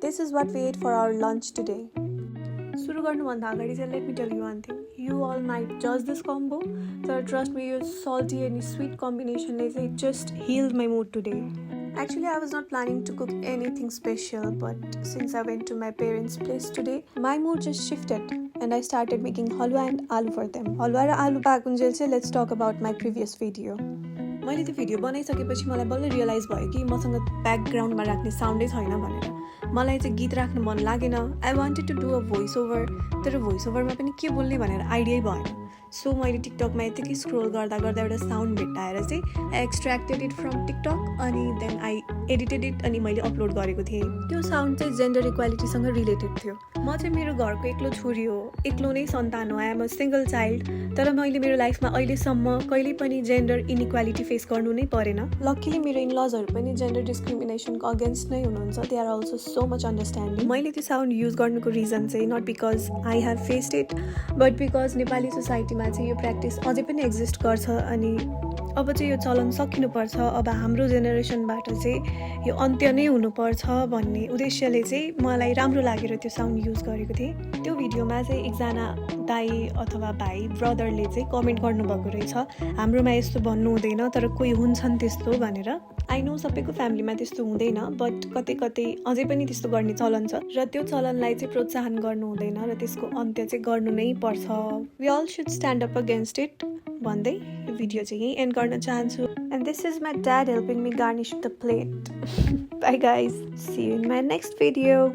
This is what we ate for our lunch today. सुरु गर्नुभन्दा अगाडि चाहिँ let me tell you one thing. You all might judge this combo, तर trust me, your salty and sweet combination it just healed my mood today. Actually, I was not planning to cook anything special, but since I went to my parents' place today, my mood just shifted and I started making halwa and aloo for them. Halwa र आलु पाकुन्जेल चाहिँ let's talk about my previous video. मैले त्यो video बनाइसकेपछि मलाई बल्ल realise भयो कि मसँग ब्याकग्राउन्डमा राख्ने साउन्डै छैन भनेर। मलाई चाहिँ गीत राख्न मन लागेन। I wanted to do a voice over, तर भोइस ओभरमा पनि के बोल्ने भनेर आइडियै भएन। सो मैले टिकटकमा यतिकै स्क्रोल गर्दा गर्दा एउटा साउन्ड भेट्टाएर चाहिँ I extracted it from TikTok अनि देन आई एडिटेड इट अनि मैले अपलोड गरेको थिएँ। त्यो साउन्ड चाहिँ जेन्डर इक्वालिटीसँग रिलेटेड थियो। म चाहिँ मेरो घरको एक्लो छोरी हो, एक्लो नै सन्तान हो, I am a single child. तर मैले मेरो लाइफमा अहिलेसम्म कहिले पनि जेन्डर इनइक्वालिटी फेस गर्नु नै परेन। लक्कीली मेरो इनलजहरू पनि जेन्डर डिस्क्रिमिनेसनको अगेन्स्ट नै हुनुहुन्छ। They are also so much understanding. मैले त्यो साउन्ड युज गर्नुको रिजन चाहिँ not because I have faced it, but because Nepali सोसाइटीमा चाहिँ यो प्र्याक्टिस अझै पनि एक्जिस्ट गर्छ अनि अब चाहिँ यो चलन सकिनुपर्छ। अब हाम्रो जेनेरेसनबाट चाहिँ यो अन्त्य नै हुनुपर्छ भन्ने उद्देश्यले चाहिँ मलाई राम्रो लागेर त्यो साउन्ड युज गरेको थिएँ। त्यो भिडियोमा चाहिँ एकजना दाइ अथवा भाइ ब्रदरले चाहिँ कमेन्ट गर्नुभएको रहेछ, हाम्रोमा यस्तो भन्नु हुँदैन तर कोही हुन्छन् त्यस्तो भनेर। आई नो सबैको फ्यामिलीमा त्यस्तो हुँदैन, बट कतै कतै अझै पनि त्यस्तो गर्ने चलन छ र त्यो चलनलाई चाहिँ प्रोत्साहन गर्नु हुँदैन र त्यसको अन्त्य चाहिँ गर्नु नै पर्छ। We all should stand up against it भन्दै यो भिडियो चाहिँ यहीँ एन्ड गर्न चाहन्छु। And this is my dad helping me garnish the plate. Bye guys, see you in my next video.